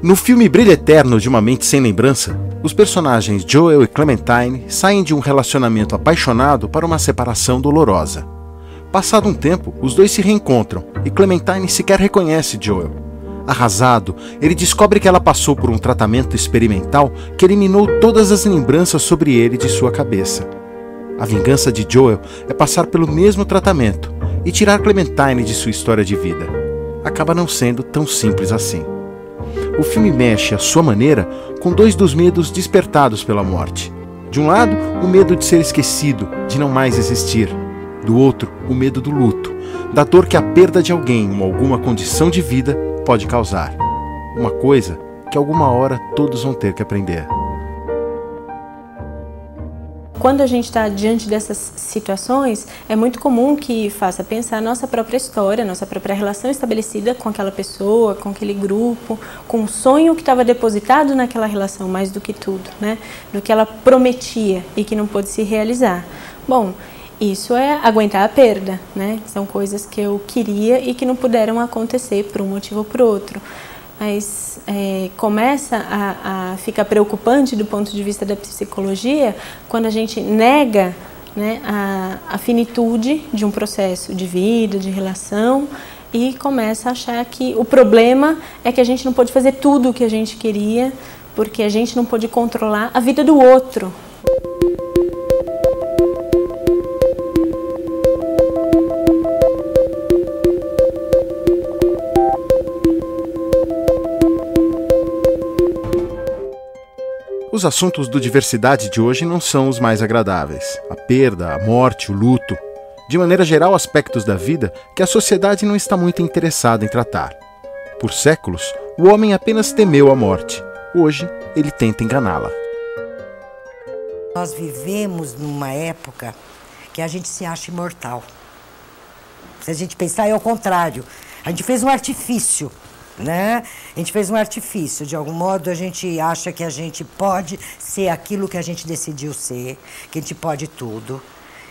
No filme Brilho Eterno de uma Mente Sem Lembrança, os personagens Joel e Clementine saem de um relacionamento apaixonado para uma separação dolorosa. Passado um tempo, os dois se reencontram e Clementine sequer reconhece Joel. Arrasado, ele descobre que ela passou por um tratamento experimental que eliminou todas as lembranças sobre ele de sua cabeça. A vingança de Joel é passar pelo mesmo tratamento e tirar Clementine de sua história de vida. Acaba não sendo tão simples assim. O filme mexe à sua maneira com dois dos medos despertados pela morte. De um lado, o medo de ser esquecido, de não mais existir. Do outro, o medo do luto, da dor que a perda de alguém ou alguma condição de vida pode causar. Uma coisa que alguma hora todos vão ter que aprender. Quando a gente está diante dessas situações, é muito comum que faça pensar a nossa própria história, a nossa própria relação estabelecida com aquela pessoa, com aquele grupo, com o sonho que estava depositado naquela relação, mais do que tudo, né? Do que ela prometia e que não pôde se realizar. Bom, isso é aguentar a perda, né? São coisas que eu queria e que não puderam acontecer por um motivo ou por outro. Mas começa a ficar preocupante do ponto de vista da psicologia quando a gente nega, né, a finitude de um processo de vida, de relação, e começa a achar que o problema é que a gente não pôde fazer tudo o que a gente queria porque a gente não pôde controlar a vida do outro. Os assuntos do Diversidade de hoje não são os mais agradáveis. A perda, a morte, o luto. De maneira geral, aspectos da vida que a sociedade não está muito interessada em tratar. Por séculos, o homem apenas temeu a morte. Hoje, ele tenta enganá-la. Nós vivemos numa época que a gente se acha imortal. Se a gente pensar, é o contrário. A gente fez um artifício. Né? A gente fez um artifício, de algum modo a gente acha que a gente pode ser aquilo que a gente decidiu ser, que a gente pode tudo,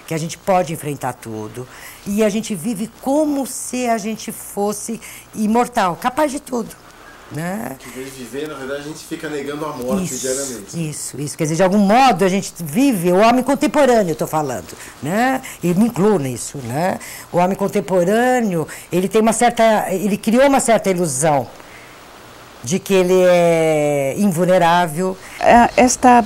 que a gente pode enfrentar tudo, e a gente vive como se a gente fosse imortal, capaz de tudo. Né? Em vez de viver, na verdade, a gente fica negando a morte diariamente. Isso. Quer dizer, de algum modo a gente vive, o homem contemporâneo, estou falando, né? E me incluo nisso, né? O homem contemporâneo, ele criou uma certa ilusão de que ele é invulnerável. Esta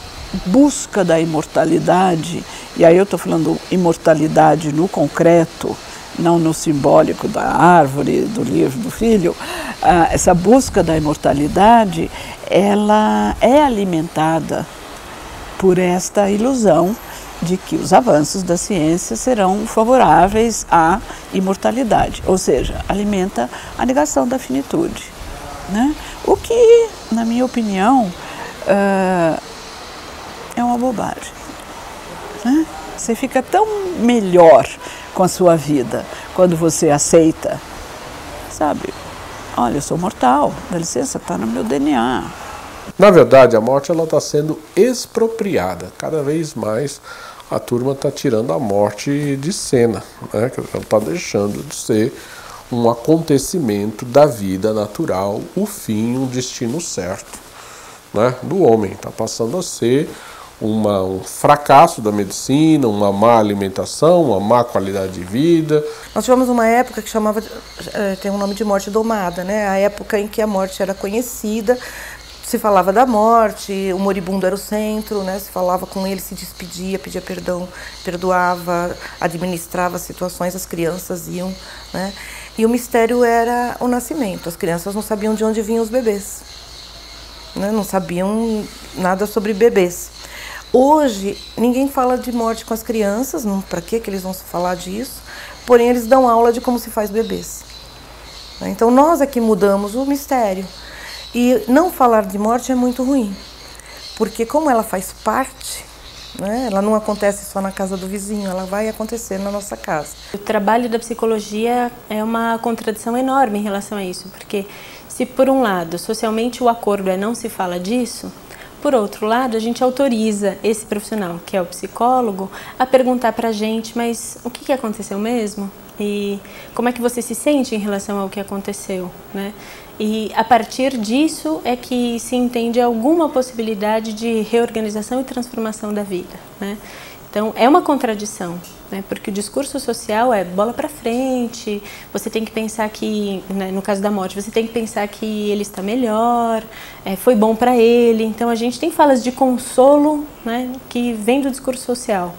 busca da imortalidade, e aí eu estou falando imortalidade no concreto, não no simbólico da árvore, do livro, do filho, essa busca da imortalidade, ela é alimentada por esta ilusão de que os avanços da ciência serão favoráveis à imortalidade, ou seja, alimenta a negação da finitude, né? O que, na minha opinião, é uma bobagem, né? Você fica tão melhor com a sua vida quando você aceita, sabe? Olha, eu sou mortal, dá licença, está no meu DNA. Na verdade, a morte está sendo expropriada. Cada vez mais a turma está tirando a morte de cena, né? Ela está deixando de ser um acontecimento da vida natural, o fim, um destino certo, né, do homem. Está passando a ser um fracasso da medicina, uma má alimentação, uma má qualidade de vida. Nós tivemos uma época que chamava, tem um nome de morte domada, né? A época em que a morte era conhecida, se falava da morte, o moribundo era o centro, né? Se falava com ele, se despedia, pedia perdão, perdoava, administrava situações, as crianças iam, né? E o mistério era o nascimento. As crianças não sabiam de onde vinham os bebês, né? Não sabiam nada sobre bebês. Hoje, ninguém fala de morte com as crianças, para que eles vão falar disso? Porém, eles dão aula de como se faz bebês. Então, nós aqui mudamos o mistério. E não falar de morte é muito ruim, porque como ela faz parte, né, ela não acontece só na casa do vizinho, ela vai acontecer na nossa casa. O trabalho da psicologia é uma contradição enorme em relação a isso, porque se por um lado, socialmente o acordo é não se fala disso, por outro lado, a gente autoriza esse profissional, que é o psicólogo, a perguntar para a gente, mas o que aconteceu mesmo? E como é que você se sente em relação ao que aconteceu, né? E a partir disso é que se entende alguma possibilidade de reorganização e transformação da vida, né? Então é uma contradição, né? Porque o discurso social é bola para frente, você tem que pensar que, né, no caso da morte, você tem que pensar que ele está melhor, foi bom para ele. Então a gente tem falas de consolo, né, que vem do discurso social.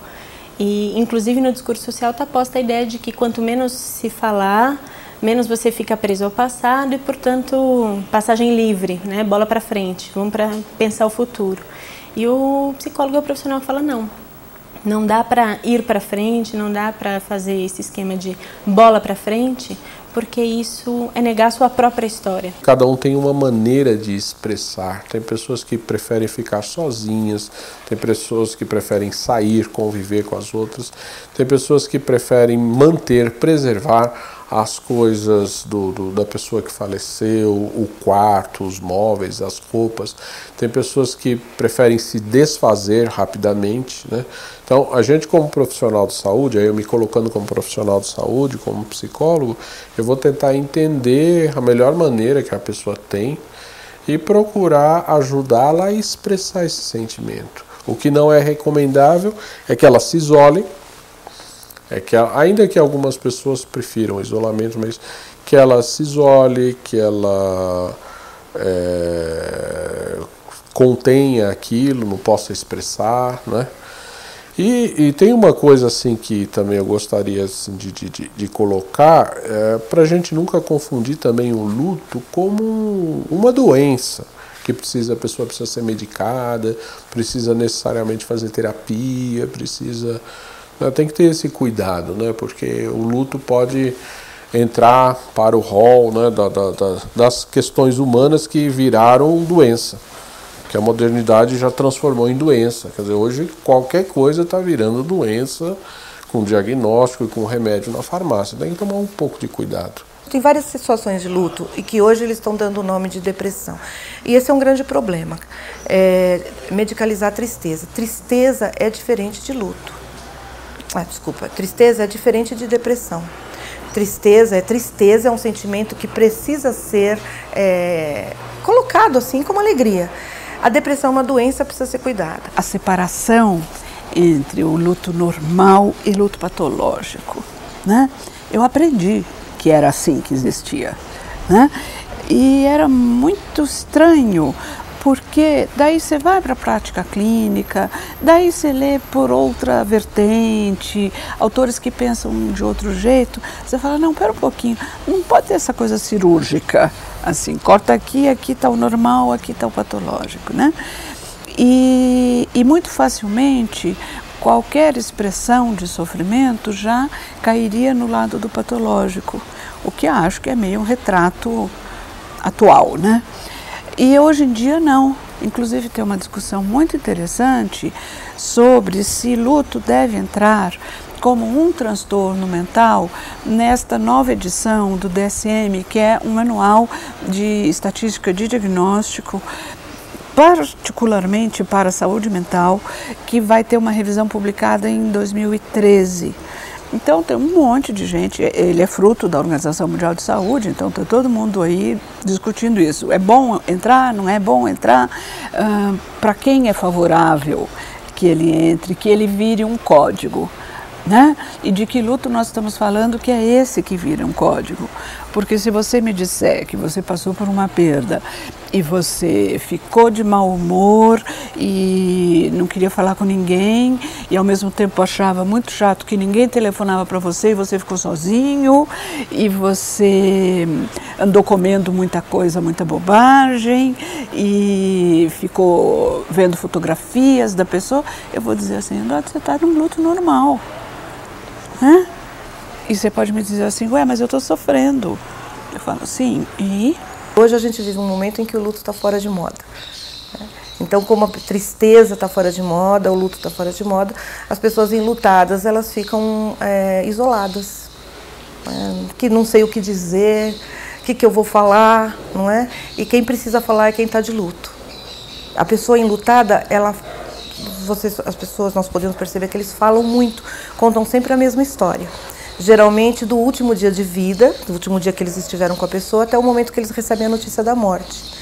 E inclusive no discurso social está posta a ideia de que quanto menos se falar, menos você fica preso ao passado e, portanto, passagem livre, né? Bola para frente, vamos para pensar o futuro. E o psicólogo é o profissional que fala não dá para ir para frente, não dá para fazer esse esquema de bola para frente, porque isso é negar a sua própria história. Cada um tem uma maneira de expressar. Tem pessoas que preferem ficar sozinhas, tem pessoas que preferem sair, conviver com as outras, tem pessoas que preferem manter, preservar as coisas da pessoa que faleceu, o quarto, os móveis, as roupas. Tem pessoas que preferem se desfazer rapidamente, né? Então, a gente como profissional de saúde, aí eu me colocando como profissional de saúde, como psicólogo, eu vou tentar entender a melhor maneira que a pessoa tem e procurar ajudá-la a expressar esse sentimento. O que não é recomendável é que ela se isole, ainda que algumas pessoas prefiram o isolamento, mas que ela se isole, que ela contenha aquilo, não possa expressar, né? E tem uma coisa assim que também eu gostaria assim, de colocar, para a gente nunca confundir também o luto como uma doença, que a pessoa precisa ser medicada, precisa necessariamente fazer terapia, tem que ter esse cuidado, né? Porque o luto pode entrar para o rol, né, das questões humanas que viraram doença, que a modernidade já transformou em doença. Quer dizer, hoje qualquer coisa está virando doença, com diagnóstico e com remédio na farmácia. Tem que tomar um pouco de cuidado. Tem várias situações de luto e que hoje eles estão dando o nome de depressão. E esse é um grande problema, medicalizar a tristeza. Tristeza é diferente de luto. Tristeza é diferente de depressão. Tristeza é um sentimento que precisa ser colocado assim como alegria. A depressão é uma doença, precisa ser cuidada. A separação entre o luto normal e luto patológico, né? Eu aprendi que era assim que existia, né? E era muito estranho, porque daí você vai para a prática clínica, daí você lê por outra vertente, autores que pensam de outro jeito, você fala, não, pera um pouquinho, não pode ter essa coisa cirúrgica, assim, corta aqui está o normal, aqui está o patológico, né? E muito facilmente, qualquer expressão de sofrimento já cairia no lado do patológico, o que acho que é meio um retrato atual, né? E hoje em dia não. Inclusive tem uma discussão muito interessante sobre se luto deve entrar como um transtorno mental nesta nova edição do DSM, que é um manual de estatística de diagnóstico, particularmente para a saúde mental, que vai ter uma revisão publicada em 2013. Então tem um monte de gente, ele é fruto da Organização Mundial de Saúde, então está todo mundo aí discutindo isso. É bom entrar, não é bom entrar? Para quem é favorável que ele entre, que ele vire um código, né? E de que luto nós estamos falando que é esse que vira um código? Porque se você me disser que você passou por uma perda e você ficou de mau humor e não queria falar com ninguém e ao mesmo tempo achava muito chato que ninguém telefonava para você e você ficou sozinho e você andou comendo muita coisa, muita bobagem e ficou vendo fotografias da pessoa, eu vou dizer assim, você está num luto normal, né? E você pode me dizer assim, ué, mas eu estou sofrendo. Eu falo, sim, e? Hoje a gente vive um momento em que o luto está fora de moda. Então, como a tristeza está fora de moda, o luto está fora de moda, as pessoas enlutadas, elas ficam isoladas. Que não sei o que dizer, o que eu vou falar, não é? E quem precisa falar é quem está de luto. A pessoa enlutada, as pessoas, nós podemos perceber que eles falam muito, contam sempre a mesma história. geralmente do último dia de vida, do último dia que eles estiveram com a pessoa, até o momento que eles recebem a notícia da morte.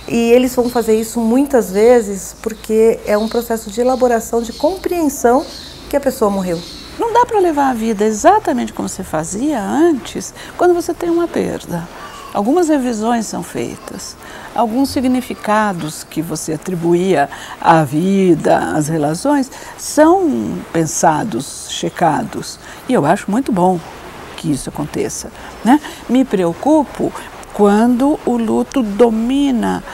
E eles vão fazer isso muitas vezes porque é um processo de elaboração, de compreensão que a pessoa morreu. Não dá para levar a vida exatamente como você fazia antes, quando você tem uma perda. Algumas revisões são feitas, alguns significados que você atribuía à vida, às relações, são pensados, checados. E eu acho muito bom que isso aconteça, né? Me preocupo quando o luto domina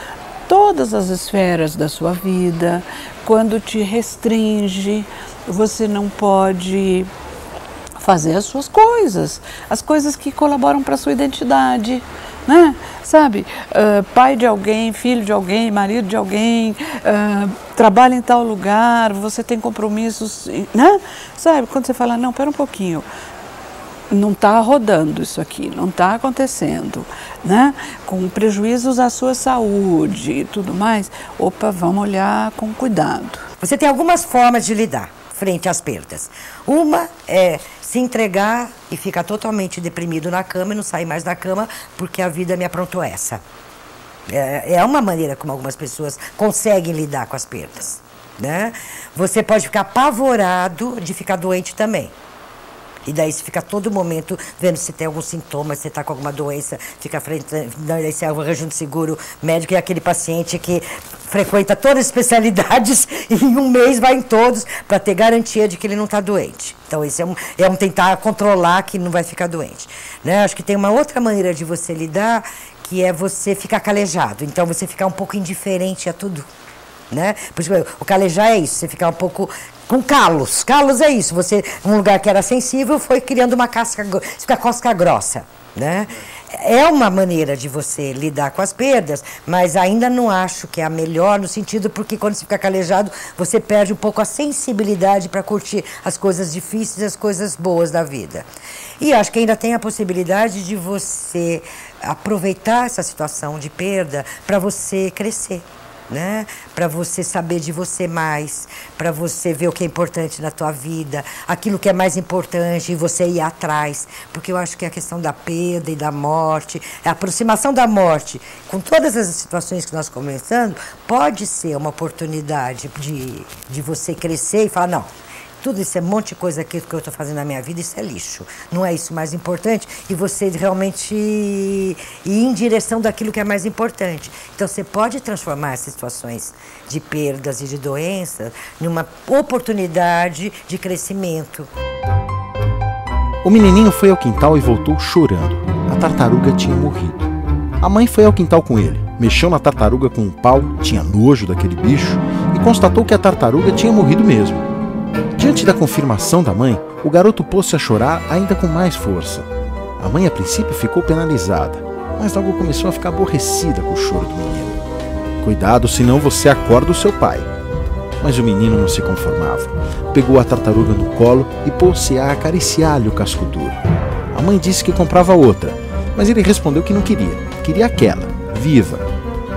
todas as esferas da sua vida, quando te restringe, você não pode fazer as suas coisas, as coisas que colaboram para a sua identidade, né? Sabe, pai de alguém, filho de alguém, marido de alguém, trabalha em tal lugar, você tem compromissos, né? Sabe, quando você fala, não, pera um pouquinho, não está rodando isso aqui, não está acontecendo, né? Com prejuízos à sua saúde e tudo mais, opa, vamos olhar com cuidado. Você tem algumas formas de lidar frente às perdas. Uma é se entregar e ficar totalmente deprimido na cama e não sair mais da cama porque a vida me aprontou essa. É uma maneira como algumas pessoas conseguem lidar com as perdas, né? Você pode ficar apavorado de ficar doente também. E daí você fica todo momento vendo se tem algum sintoma, se você está com alguma doença, fica frente, daí você arranja um seguro médico e aquele paciente que frequenta todas as especialidades e em um mês vai em todos para ter garantia de que ele não está doente. Então esse é um tentar controlar que não vai ficar doente, né? Acho que tem uma outra maneira de você lidar, que é você ficar calejado. Então você ficar um pouco indiferente a tudo, né? Por isso, o calejar é isso, você ficar um pouco com calos. Calos é isso, você, um lugar que era sensível, foi criando uma casca, você fica casca grossa, né? É uma maneira de você lidar com as perdas, mas ainda não acho que é a melhor, no sentido porque quando você fica calejado, você perde um pouco a sensibilidade para curtir as coisas difíceis e as coisas boas da vida. E acho que ainda tem a possibilidade de você aproveitar essa situação de perda para você crescer, né? Para você saber de você mais, para você ver o que é importante na tua vida, aquilo que é mais importante e você ir atrás, porque eu acho que a questão da perda e da morte, a aproximação da morte, com todas as situações que nós começando, pode ser uma oportunidade de você crescer e falar, não, tudo isso é um monte de coisa que eu estou fazendo na minha vida, isso é lixo. Não é isso mais importante e você realmente ir em direção daquilo que é mais importante. Então você pode transformar essas situações de perdas e de doenças numa oportunidade de crescimento. O menininho foi ao quintal e voltou chorando. A tartaruga tinha morrido. A mãe foi ao quintal com ele, mexeu na tartaruga com um pau, tinha nojo daquele bicho e constatou que a tartaruga tinha morrido mesmo. Diante da confirmação da mãe, o garoto pôs-se a chorar ainda com mais força. A mãe, a princípio, ficou penalizada, mas logo começou a ficar aborrecida com o choro do menino. Cuidado, senão você acorda o seu pai. Mas o menino não se conformava. Pegou a tartaruga no colo e pôs-se a acariciar-lhe o casco duro. A mãe disse que comprava outra, mas ele respondeu que não queria. Queria aquela, viva.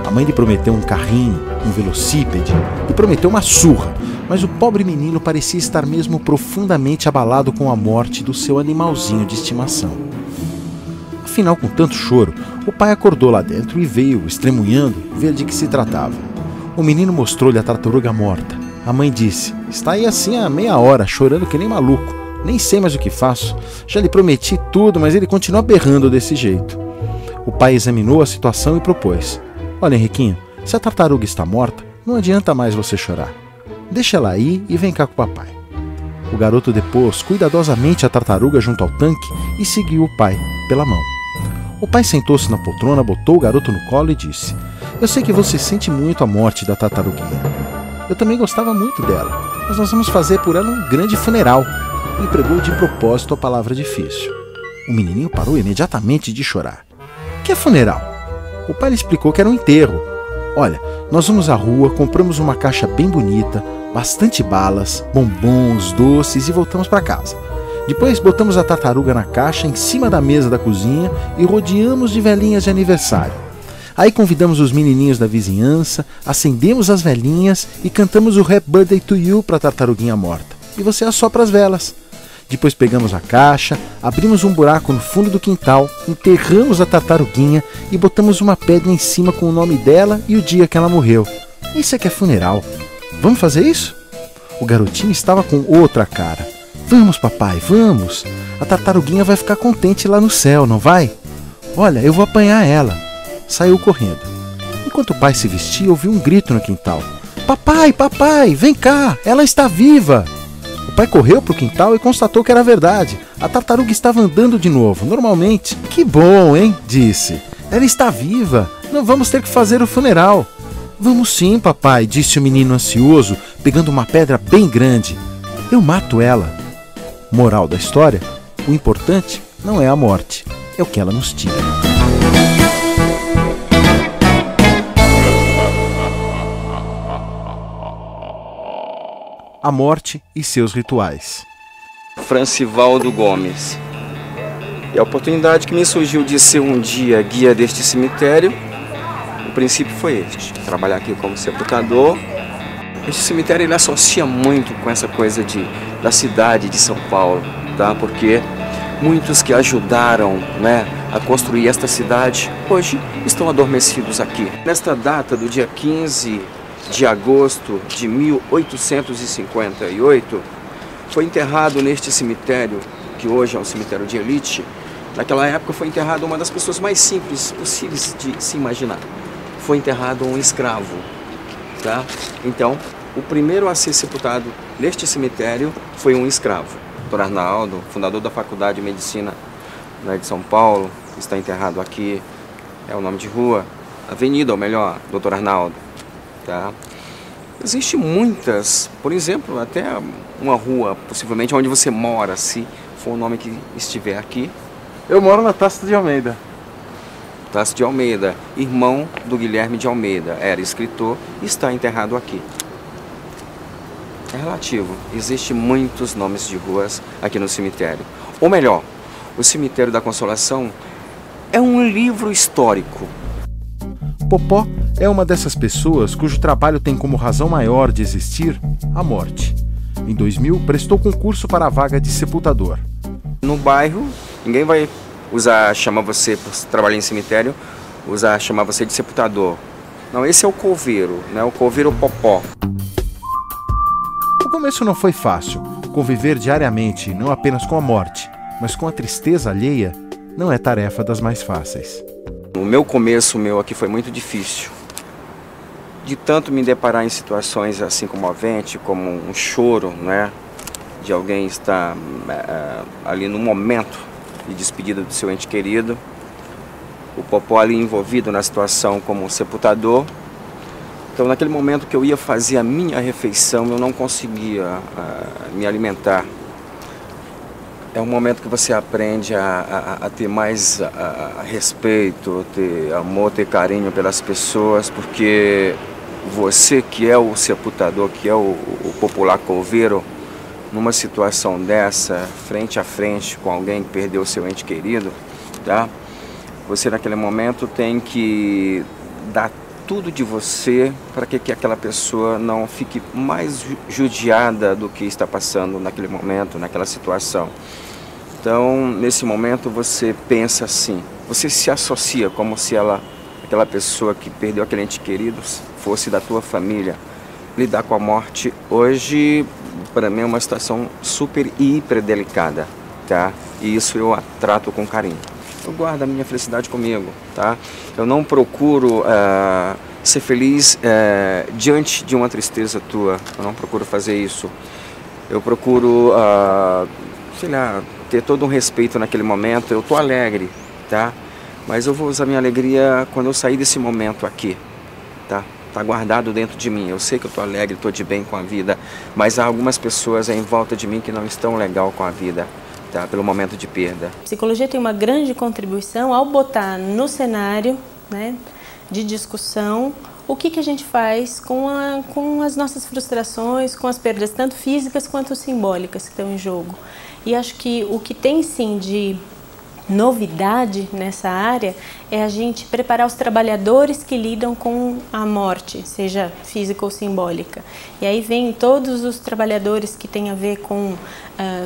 A mãe lhe prometeu um carrinho, um velocípede, e prometeu uma surra, mas o pobre menino parecia estar mesmo profundamente abalado com a morte do seu animalzinho de estimação. Afinal, com tanto choro, o pai acordou lá dentro e veio, estremunhando, ver de que se tratava. O menino mostrou-lhe a tartaruga morta. A mãe disse, está aí assim há meia hora, chorando que nem maluco. Nem sei mais o que faço. Já lhe prometi tudo, mas ele continua berrando desse jeito. O pai examinou a situação e propôs, olha, Henriquinho, se a tartaruga está morta, não adianta mais você chorar. Deixa ela aí e vem cá com o papai. O garoto depôs cuidadosamente a tartaruga junto ao tanque e seguiu o pai pela mão. O pai sentou-se na poltrona, botou o garoto no colo e disse, eu sei que você sente muito a morte da tartaruguinha. Eu também gostava muito dela, mas nós vamos fazer por ela um grande funeral. E pregou de propósito a palavra difícil. O menininho parou imediatamente de chorar. Que é funeral? O pai lhe explicou que era um enterro. Olha, nós vamos à rua, compramos uma caixa bem bonita, bastante balas, bombons, doces e voltamos para casa. Depois botamos a tartaruga na caixa em cima da mesa da cozinha e rodeamos de velinhas de aniversário. Aí convidamos os menininhos da vizinhança, acendemos as velinhas e cantamos o Happy Birthday to You para a tartaruguinha morta. E você assopra as velas. Depois pegamos a caixa, abrimos um buraco no fundo do quintal, enterramos a tartaruguinha e botamos uma pedra em cima com o nome dela e o dia que ela morreu. Isso é que é funeral. Vamos fazer isso? O garotinho estava com outra cara. Vamos, papai, vamos. A tartaruguinha vai ficar contente lá no céu, não vai? Olha, eu vou apanhar ela. Saiu correndo. Enquanto o pai se vestia, ouviu um grito no quintal. Papai, papai, vem cá, ela está viva. O pai correu para o quintal e constatou que era verdade. A tartaruga estava andando de novo, normalmente. Que bom, hein? Disse. Ela está viva. Não vamos ter que fazer o funeral. Vamos sim, papai, disse o menino ansioso, pegando uma pedra bem grande. Eu mato ela. Moral da história: o importante não é a morte, é o que ela nos tira. A morte e seus rituais. Francivaldo Gomes. E a oportunidade que me surgiu de ser um dia guia deste cemitério, o princípio foi este: trabalhar aqui como sepultador. Este cemitério ele associa muito com essa coisa da cidade de São Paulo, tá? Porque muitos que ajudaram, né, a construir esta cidade hoje estão adormecidos aqui. Nesta data do dia 15 de agosto de 1858, foi enterrado neste cemitério, que hoje é um cemitério de elite. Naquela época foi enterrado uma das pessoas mais simples possíveis de se imaginar. Foi enterrado um escravo, tá? Então, o primeiro a ser sepultado neste cemitério foi um escravo. Dr. Arnaldo, fundador da Faculdade de Medicina, né, de São Paulo, está enterrado aqui. É o nome de rua, avenida, ou melhor, Dr. Arnaldo. Tá? Existem muitas, por exemplo, até uma rua, possivelmente onde você mora, se for o nome que estiver aqui. Eu moro na Tasso de Almeida. Tasso de Almeida, irmão do Guilherme de Almeida, era escritor e está enterrado aqui. É relativo, existem muitos nomes de ruas aqui no cemitério. Ou melhor, o Cemitério da Consolação é um livro histórico. Popó é uma dessas pessoas cujo trabalho tem como razão maior de existir a morte. Em 2000, prestou concurso para a vaga de sepultador. No bairro, ninguém vai chamar você por trabalhar em cemitério, chamar você de sepultador. Não, esse é o coveiro, né? O coveiro Popó. O começo não foi fácil. Conviver diariamente, não apenas com a morte, mas com a tristeza alheia, não é tarefa das mais fáceis. O meu começo aqui foi muito difícil. De tanto me deparar em situações assim comoventes, como um choro, né? De alguém estar ali no momento de despedida do seu ente querido. O Popó ali envolvido na situação como sepultador. Então, naquele momento que eu ia fazer a minha refeição, eu não conseguia me alimentar. É um momento que você aprende a ter mais respeito, ter amor, ter carinho pelas pessoas, porque você que é o sepultador, que é o popular coveiro, numa situação dessa, frente a frente com alguém que perdeu o seu ente querido, tá? Você naquele momento tem que dar tudo de você para que aquela pessoa não fique mais judiada do que está passando naquele momento, naquela situação. Então, nesse momento você pensa assim, você se associa como se aquela pessoa que perdeu aquele ente querido fosse da tua família. Lidar com a morte hoje, para mim, é uma situação super e hiper delicada, tá? E isso eu a trato com carinho. Eu guardo a minha felicidade comigo, tá? Eu não procuro ser feliz diante de uma tristeza tua. Eu não procuro fazer isso. Eu procuro, sei lá, ter todo um respeito naquele momento. Eu tô alegre, tá? Mas eu vou usar minha alegria quando eu sair desse momento aqui, tá? Tá guardado dentro de mim. Eu sei que eu tô alegre, tô de bem com a vida, mas há algumas pessoas em volta de mim que não estão legal com a vida. Tá, pelo momento de perda. A psicologia tem uma grande contribuição ao botar no cenário, né, de discussão o que a gente faz com as nossas frustrações, com as perdas tanto físicas quanto simbólicas que estão em jogo. E acho que o que tem sim de novidade nessa área é a gente preparar os trabalhadores que lidam com a morte, seja física ou simbólica. E aí vem todos os trabalhadores que têm a ver com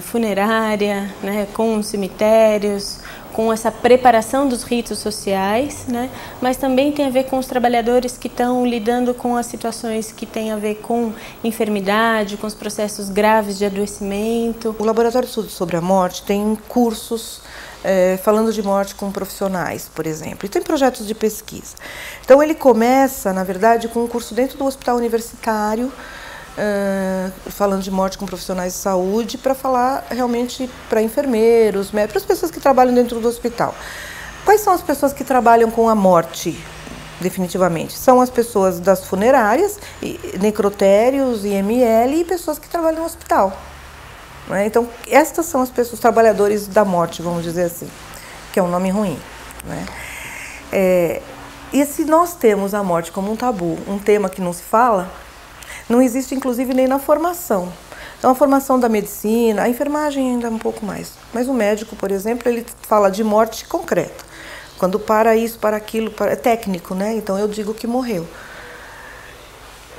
funerária, né, com cemitérios, com essa preparação dos ritos sociais, né, mas também tem a ver com os trabalhadores que estão lidando com as situações que têm a ver com enfermidade, com os processos graves de adoecimento. O Laboratório de Estudos sobre a Morte tem cursos falando de morte com profissionais, por exemplo, e tem projetos de pesquisa. Então ele começa, na verdade, com um curso dentro do hospital universitário, falando de morte com profissionais de saúde, para falar realmente para enfermeiros, para as pessoas que trabalham dentro do hospital. Quais são as pessoas que trabalham com a morte, definitivamente? São as pessoas das funerárias, necrotérios, IML e pessoas que trabalham no hospital. Então, estas são as pessoas, os trabalhadores da morte, vamos dizer assim, que é um nome ruim. E se nós temos a morte como um tabu, um tema que não se fala, não existe inclusive nem na formação. Então, a formação da medicina, a enfermagem ainda um pouco mais. Mas o médico, por exemplo, ele fala de morte concreta. Quando para isso, para aquilo, é técnico, né? Então eu digo que morreu.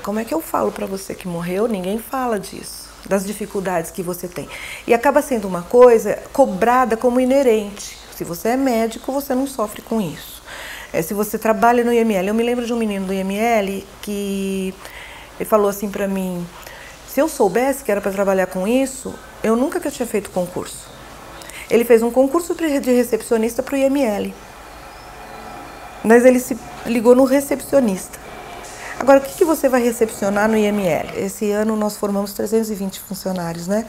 Como é que eu falo para você que morreu? Ninguém fala disso, das dificuldades que você tem. E acaba sendo uma coisa cobrada como inerente. Se você é médico, você não sofre com isso. Se você trabalha no IML, eu me lembro de um menino do IML que ele falou assim para mim, se eu soubesse que era para trabalhar com isso, eu nunca tinha feito concurso. Ele fez um concurso de recepcionista para o IML, mas ele se ligou no recepcionista. Agora, o que você vai recepcionar no IML? Esse ano nós formamos 320 funcionários, né,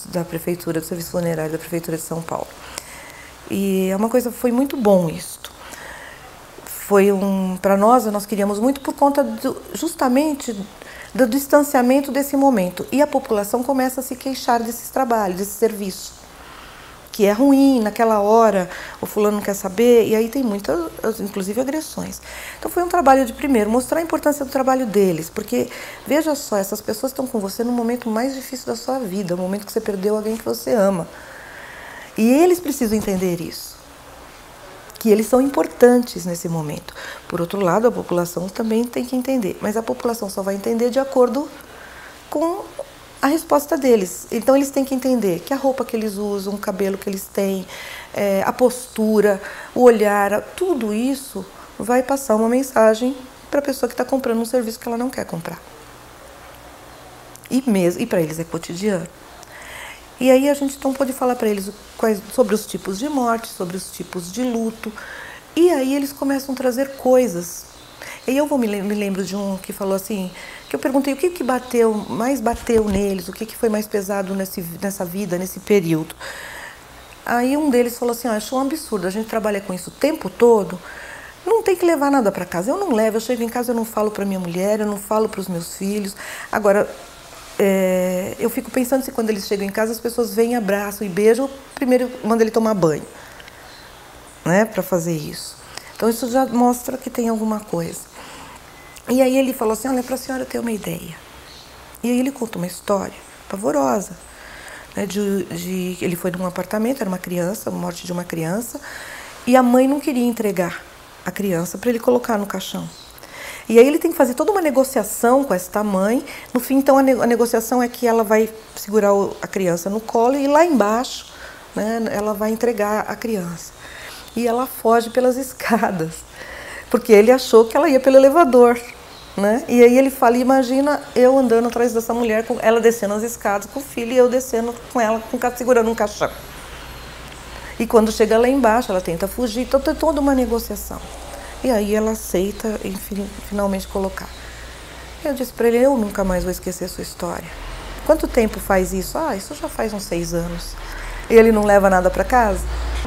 da Prefeitura, do Serviço Funerário da Prefeitura de São Paulo. E é uma coisa, foi muito bom isto. Para nós queríamos muito por conta justamente do distanciamento desse momento. E a população começa a se queixar desses trabalhos, desse serviço, que é ruim, naquela hora, o fulano não quer saber, e aí tem muitas, inclusive, agressões. Então foi um trabalho de, primeiro, mostrar a importância do trabalho deles, porque, veja só, essas pessoas estão com você no momento mais difícil da sua vida, no momento que você perdeu alguém que você ama. E eles precisam entender isso, que eles são importantes nesse momento. Por outro lado, a população também tem que entender, mas a população só vai entender de acordo com a resposta deles. Então eles têm que entender que a roupa que eles usam, o cabelo que eles têm, a postura, o olhar, tudo isso vai passar uma mensagem para a pessoa que está comprando um serviço que ela não quer comprar. E para eles é cotidiano. E aí a gente então pode falar para eles sobre os tipos de morte, sobre os tipos de luto. E aí eles começam a trazer coisas. E eu me lembro de um que falou assim, que eu perguntei o que mais bateu neles, o que foi mais pesado nessa vida, nesse período. Aí um deles falou assim, achou um absurdo, a gente trabalha com isso o tempo todo, não tem que levar nada para casa. Eu não levo, eu chego em casa, eu não falo para minha mulher, eu não falo para os meus filhos. Agora, eu fico pensando se quando eles chegam em casa as pessoas vêm, abraçam e beijam, primeiro manda ele tomar banho, né, para fazer isso. Então isso já mostra que tem alguma coisa. E aí ele falou assim, olha, para a senhora ter uma ideia. E aí ele conta uma história pavorosa, né, ele foi num apartamento, era uma criança, a morte de uma criança, e a mãe não queria entregar a criança para ele colocar no caixão. E aí ele tem que fazer toda uma negociação com esta mãe. No fim, então, a negociação é que ela vai segurar a criança no colo e lá embaixo, né, ela vai entregar a criança. E ela foge pelas escadas, porque ele achou que ela ia pelo elevador, né? E aí ele fala, imagina eu andando atrás dessa mulher, com ela descendo as escadas com o filho e eu descendo com ela, segurando um caixão. E quando chega lá embaixo, ela tenta fugir, então tem toda uma negociação. E aí ela aceita, enfim, finalmente colocar. Eu disse para ele, eu nunca mais vou esquecer sua história. Quanto tempo faz isso? Isso já faz uns 6 anos. E ele não leva nada para casa?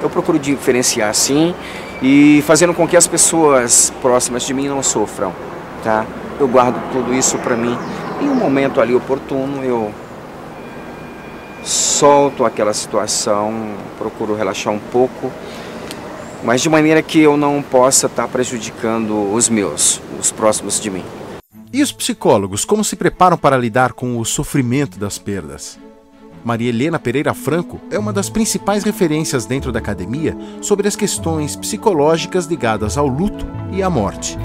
Eu procuro diferenciar, sim, e fazendo com que as pessoas próximas de mim não sofram, tá? Eu guardo tudo isso para mim. Em um momento ali oportuno, eu solto aquela situação, procuro relaxar um pouco, mas de maneira que eu não possa estar prejudicando os próximos de mim. E os psicólogos, como se preparam para lidar com o sofrimento das perdas? Maria Helena Pereira Franco é uma das principais referências dentro da academia sobre as questões psicológicas ligadas ao luto e à morte.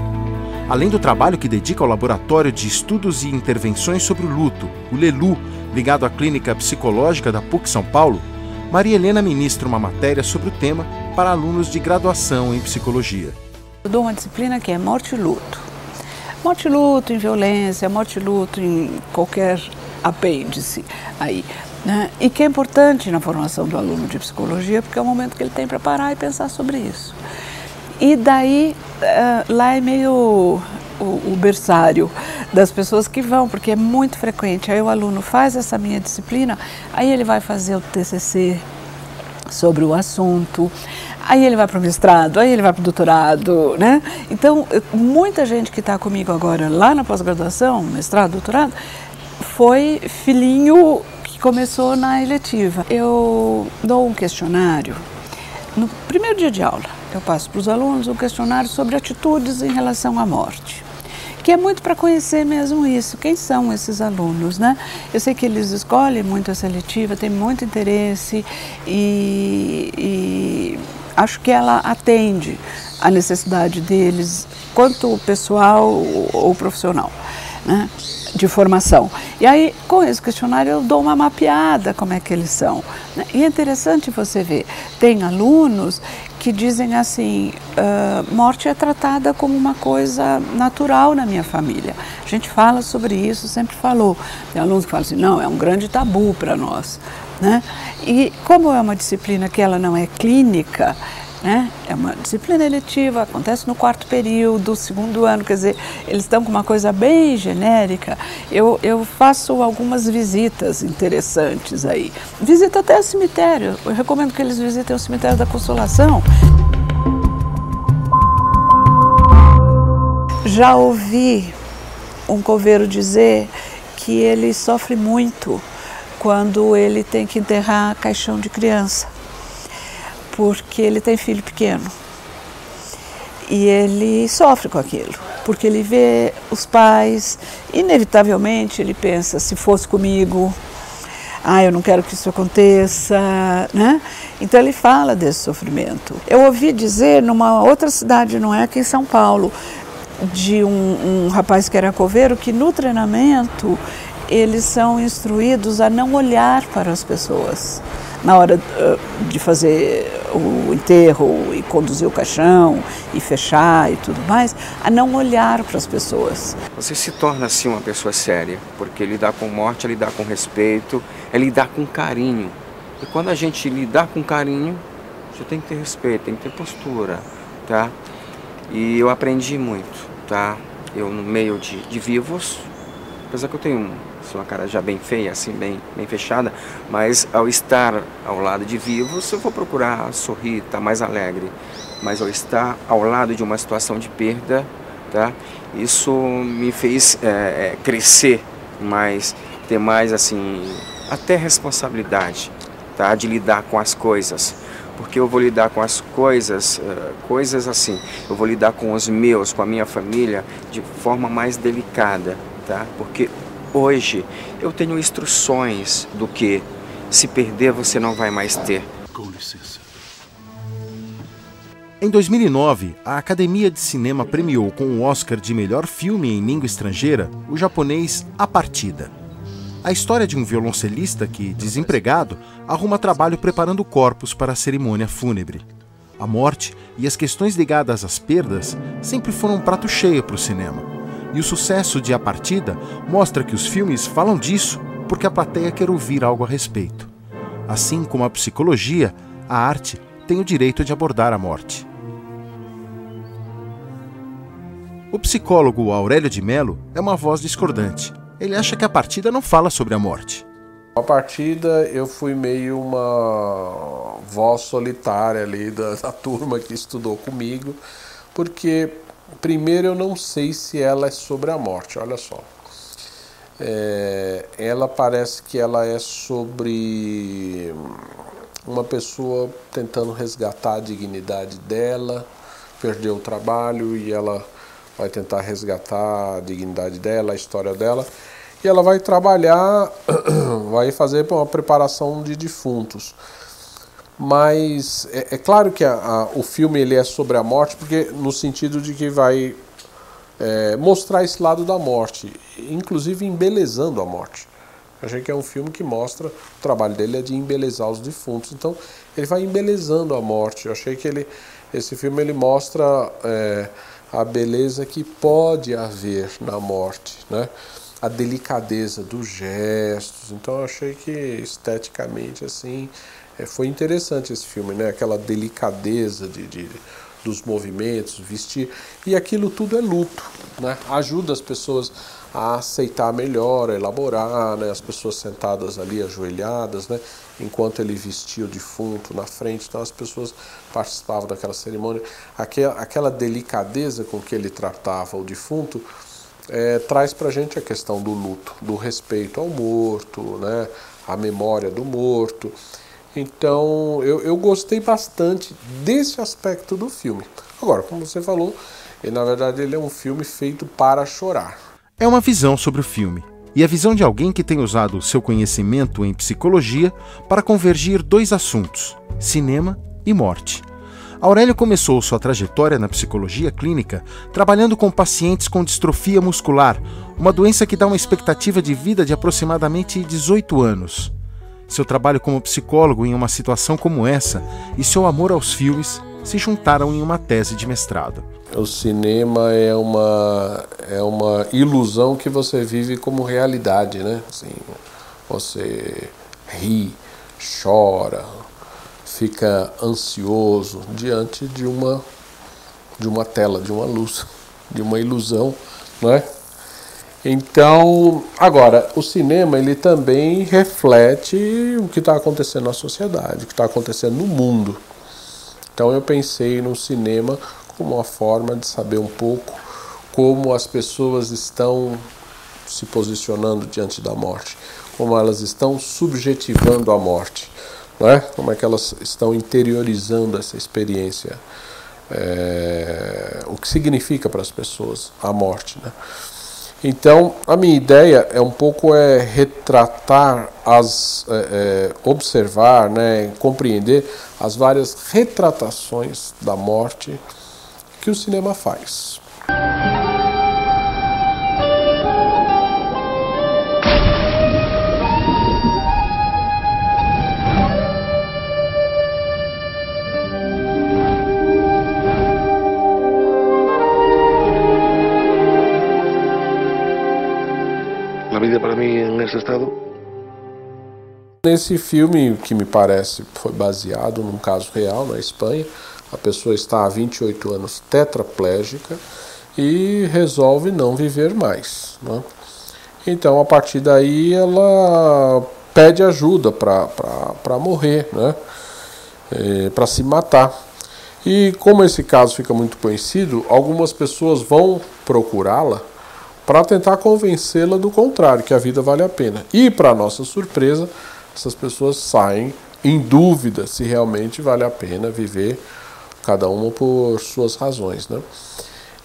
Além do trabalho que dedica ao Laboratório de Estudos e Intervenções sobre o Luto, o LELU, ligado à Clínica Psicológica da PUC São Paulo, Maria Helena ministra uma matéria sobre o tema para alunos de graduação em psicologia. Eu dou uma disciplina que é morte e luto. Morte e luto em violência, morte e luto em qualquer apêndice aí, né? E que é importante na formação do aluno de psicologia, porque é o momento que ele tem para parar e pensar sobre isso. E daí, lá é meio o berçário das pessoas que vão, porque é muito frequente. Aí o aluno faz essa minha disciplina, aí ele vai fazer o TCC sobre o assunto, aí ele vai para o mestrado, aí ele vai para o doutorado, né? Então, muita gente que está comigo agora lá na pós-graduação, mestrado, doutorado, foi filhinho que começou na eletiva. Eu dou um questionário no primeiro dia de aula. Eu passo para os alunos um questionário sobre atitudes em relação à morte, que é muito para conhecer mesmo isso, quem são esses alunos, né? Eu sei que eles escolhem muito a seletiva, têm muito interesse e acho que ela atende à necessidade deles, quanto pessoal ou profissional, né? De formação. E aí, com esse questionário, eu dou uma mapeada como é que eles são, né? E é interessante você ver, tem alunos que dizem assim, morte é tratada como uma coisa natural na minha família. A gente fala sobre isso, sempre falou. Tem alunos que falam assim, não, é um grande tabu para nós, né? E como é uma disciplina que ela não é clínica, né? É uma disciplina eletiva, acontece no 4º período, 2º ano, quer dizer, eles estão com uma coisa bem genérica. Eu faço algumas visitas interessantes aí. Visito até o cemitério, eu recomendo que eles visitem o cemitério da Consolação. Já ouvi um coveiro dizer que ele sofre muito quando ele tem que enterrar caixão de criança, porque ele tem filho pequeno e ele sofre com aquilo, porque ele vê os pais, inevitavelmente ele pensa, se fosse comigo, eu não quero que isso aconteça, né? Então ele fala desse sofrimento. Eu ouvi dizer numa outra cidade, não é aqui em São Paulo, de um rapaz que era coveiro, que no treinamento eles são instruídos a não olhar para as pessoas na hora de fazer o enterro e conduzir o caixão e fechar e tudo mais, a não olhar para as pessoas. Você se torna assim uma pessoa séria, porque lidar com morte é lidar com respeito, é lidar com carinho. E quando a gente lidar com carinho, você tem que ter respeito, tem que ter postura, tá? E eu aprendi muito, tá? Eu no meio de vivos, apesar que eu tenho uma cara já bem feia, assim, bem fechada, mas ao estar ao lado de vivos, eu vou procurar sorrir, estar mais alegre. Mas ao estar ao lado de uma situação de perda, tá? Isso me fez crescer mais, ter mais, assim, até responsabilidade, tá? De lidar com as coisas. Porque eu vou lidar com as coisas assim, eu vou lidar com os meus, com a minha família, de forma mais delicada, tá? Porque hoje eu tenho instruções do que se perder você não vai mais ter. Com licença. Em 2009, a Academia de Cinema premiou com o Oscar de melhor filme em língua estrangeira o japonês A Partida. A história de um violoncelista que, desempregado, arruma trabalho preparando corpos para a cerimônia fúnebre. A morte e as questões ligadas às perdas sempre foram um prato cheio para o cinema. E o sucesso de A Partida mostra que os filmes falam disso porque a plateia quer ouvir algo a respeito. Assim como a psicologia, a arte tem o direito de abordar a morte. O psicólogo Aurélio de Mello é uma voz discordante. Ele acha que A Partida não fala sobre a morte. A Partida eu fui meio uma voz solitária ali da turma que estudou comigo, porque primeiro eu não sei se ela é sobre a morte, olha só. Ela parece que ela é sobre uma pessoa tentando resgatar a dignidade dela, perdeu o trabalho e ela vai tentar resgatar a dignidade dela, a história dela. e ela vai trabalhar, vai fazer uma preparação de defuntos. Mas é claro que o filme ele é sobre a morte, porque no sentido de que vai mostrar esse lado da morte, inclusive embelezando a morte. Eu achei que é um filme que mostra, o trabalho dele é de embelezar os defuntos, então ele vai embelezando a morte. Eu achei que esse filme ele mostra a beleza que pode haver na morte, né? A delicadeza dos gestos. Então eu achei que esteticamente assim foi interessante esse filme, né? Aquela delicadeza dos movimentos, vestir, e aquilo tudo é luto, né? Ajuda as pessoas a aceitar melhor, a elaborar, né? As pessoas sentadas ali, ajoelhadas, né? Enquanto ele vestia o defunto na frente, então as pessoas participavam daquela cerimônia. Aquela delicadeza com que ele tratava o defunto traz pra gente a questão do luto, do respeito ao morto, né? A memória do morto. Então, eu gostei bastante desse aspecto do filme. Agora, como você falou, na verdade ele é um filme feito para chorar. É uma visão sobre o filme, e a visão de alguém que tem usado o seu conhecimento em psicologia para convergir dois assuntos, cinema e morte. Aurélio começou sua trajetória na psicologia clínica trabalhando com pacientes com distrofia muscular, uma doença que dá uma expectativa de vida de aproximadamente 18 anos. Seu trabalho como psicólogo em uma situação como essa e seu amor aos filmes se juntaram em uma tese de mestrado. O cinema é uma ilusão que você vive como realidade, né? Assim, você ri, chora, fica ansioso diante de uma tela, de uma luz, de uma ilusão, não é? Então, agora, o cinema ele também reflete o que está acontecendo na sociedade, o que está acontecendo no mundo. Então eu pensei no cinema como uma forma de saber um pouco como as pessoas estão se posicionando diante da morte, como elas estão subjetivando a morte, não é? Como é que elas estão interiorizando essa experiência, o que significa para as pessoas a morte, né? Então, a minha ideia é um pouco retratar, observar, né, compreender as várias retratações da morte que o cinema faz. La vida para mí en ese estado. Nesse filme, que me parece foi baseado num caso real na Espanha, a pessoa está há 28 anos tetraplégica e resolve não viver mais, né? Então, a partir daí, ela pede ajuda para morrer, né? Para se matar. E como esse caso fica muito conhecido, algumas pessoas vão procurá-la para tentar convencê-la do contrário, que a vida vale a pena. E, para nossa surpresa, essas pessoas saem em dúvida se realmente vale a pena viver, cada uma por suas razões, né?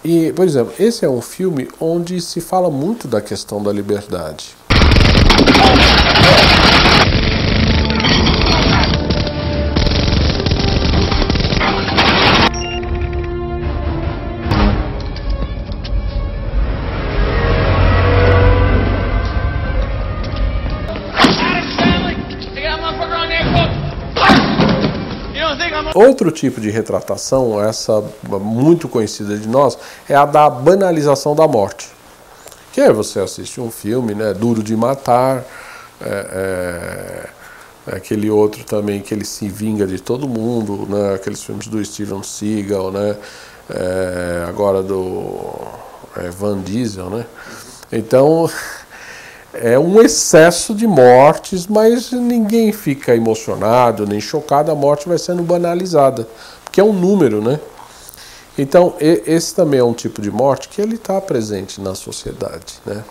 E, por exemplo, esse é um filme onde se fala muito da questão da liberdade. Outro tipo de retratação, essa muito conhecida de nós, é a da banalização da morte. Que é você assiste um filme, né, Duro de Matar, aquele outro também que ele se vinga de todo mundo, né, aqueles filmes do Steven Seagal, né, agora do Van Diesel, né. Então é um excesso de mortes, mas ninguém fica emocionado nem chocado, a morte vai sendo banalizada, porque é um número, né? Então, esse também é um tipo de morte que ele está presente na sociedade, né?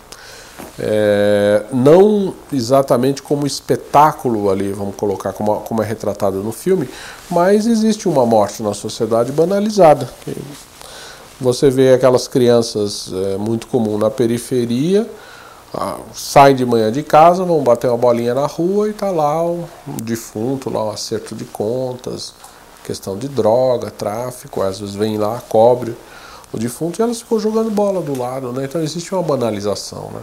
Não exatamente como espetáculo ali, vamos colocar como é retratado no filme, mas existe uma morte na sociedade banalizada. Você vê aquelas crianças muito comum na periferia, saem de manhã de casa, vão bater uma bolinha na rua e tá lá um defunto, lá um acerto de contas, questão de droga, tráfico, às vezes vem lá, cobre o defunto e elas ficam jogando bola do lado, né? Então existe uma banalização, né?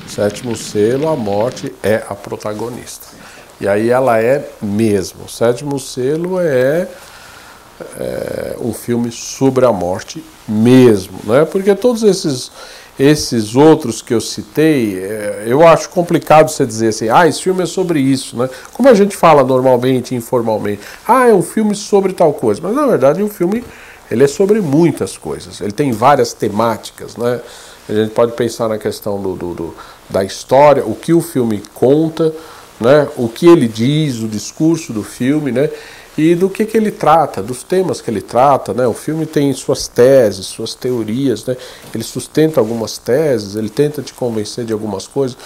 Sétimo Selo, a morte é a protagonista. E aí ela é mesmo. O Sétimo Selo é um filme sobre a morte mesmo, né? Porque todos esses outros que eu citei, eu acho complicado você dizer assim, esse filme é sobre isso, né? Como a gente fala normalmente, informalmente, é um filme sobre tal coisa. Mas na verdade o filme ele é sobre muitas coisas. Ele tem várias temáticas, né? A gente pode pensar na questão da história, o que o filme conta, né? O que ele diz, o discurso do filme, né? E do que ele trata, dos temas que ele trata, né? O filme tem suas teses, suas teorias, né? Ele sustenta algumas teses, ele tenta te convencer de algumas coisas,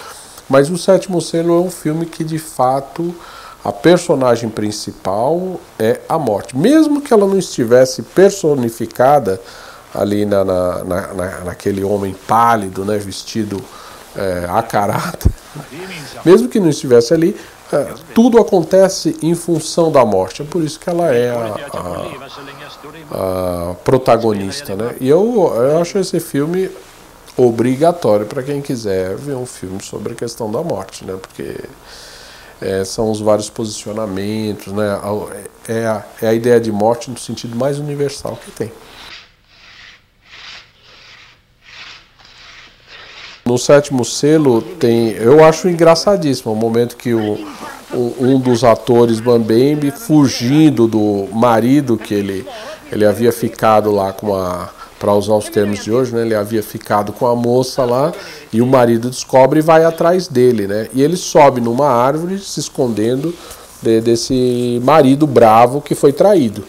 mas o Sétimo Selo é um filme que, de fato, a personagem principal é a morte. Mesmo que ela não estivesse personificada ali naquele homem pálido, né? Vestido a caráter, mesmo que não estivesse ali, tudo acontece em função da morte. É por isso que ela é a protagonista, né? E eu acho esse filme obrigatório para quem quiser ver um filme sobre a questão da morte, né? Porque são os vários posicionamentos, né? É a ideia de morte no sentido mais universal que tem. No Sétimo Selo eu acho engraçadíssimo o momento que um dos atores, Mambembe, fugindo do marido que ele havia ficado lá para usar os termos de hoje, né? Ele havia ficado com a moça lá e o marido descobre e vai atrás dele, né? E ele sobe numa árvore se escondendo desse marido bravo que foi traído.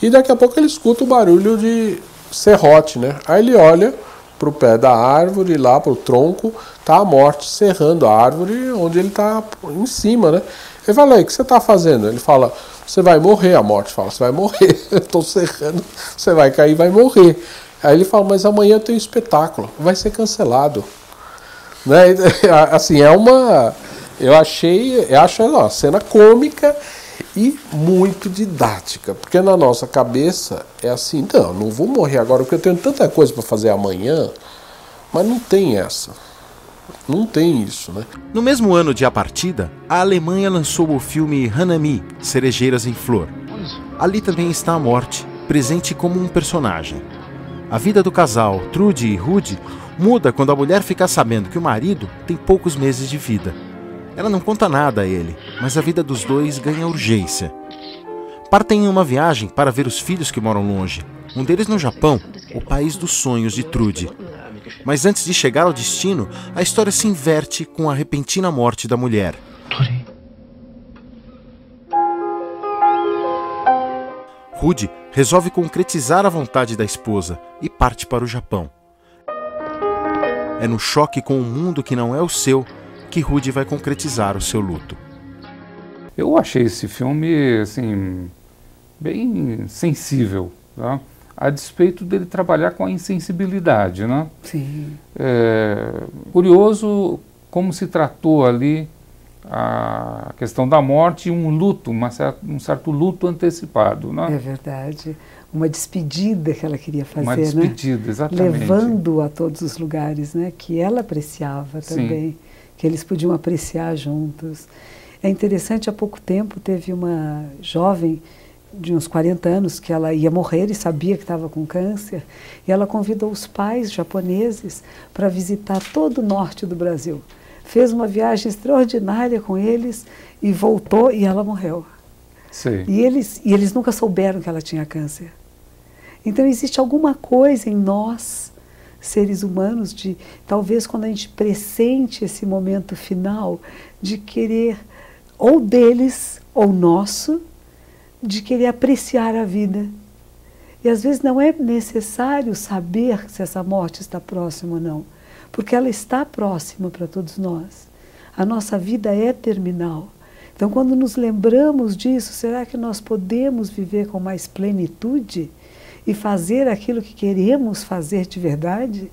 E daqui a pouco ele escuta o barulho de serrote, né? Aí ele olha para o pé da árvore, lá para o tronco, tá a morte serrando a árvore onde ele está em cima, né? Ele fala, aí, o que você está fazendo? Ele fala, você vai morrer. A morte fala, você vai morrer, eu estou serrando, você vai cair e vai morrer. Aí ele fala, mas amanhã tem um espetáculo, vai ser cancelado. Né? Assim, eu acho uma cena cômica e muito didática, porque na nossa cabeça é assim, não vou morrer agora porque eu tenho tanta coisa para fazer amanhã, mas não tem essa, não tem isso, né? No mesmo ano de A Partida, a Alemanha lançou o filme Hanami, Cerejeiras em Flor. Ali também está a morte, presente como um personagem. A vida do casal, Trude e Rudy, muda quando a mulher fica sabendo que o marido tem poucos meses de vida. Ela não conta nada a ele, mas a vida dos dois ganha urgência. Partem em uma viagem para ver os filhos que moram longe, um deles no Japão, o país dos sonhos de Trude. Mas antes de chegar ao destino, a história se inverte com a repentina morte da mulher. Rudy resolve concretizar a vontade da esposa e parte para o Japão. É no choque com o mundo que não é o seu que Rudy vai concretizar o seu luto. Eu achei esse filme, assim, bem sensível, tá? A despeito dele trabalhar com a insensibilidade, né? Sim. Curioso como se tratou ali a questão da morte e um luto, um certo luto antecipado, né? É verdade. Uma despedida que ela queria fazer, uma despedida, né? Exatamente. Levando a todos os lugares, né? Que ela apreciava também. Sim. Que eles podiam apreciar juntos. É interessante, há pouco tempo teve uma jovem de uns 40 anos que ela ia morrer e sabia que estava com câncer, e ela convidou os pais japoneses para visitar todo o norte do Brasil. Fez uma viagem extraordinária com eles e voltou e ela morreu. Sim. E eles nunca souberam que ela tinha câncer. Então existe alguma coisa em nós, seres humanos, de talvez quando a gente pressente esse momento final de querer, ou deles ou nosso, de querer apreciar a vida E às vezes não é necessário saber se essa morte está próxima ou não, porque ela está próxima para todos nós. A nossa vida é terminal. Então, quando nos lembramos disso, será que nós podemos viver com mais plenitude e fazer aquilo que queremos fazer de verdade?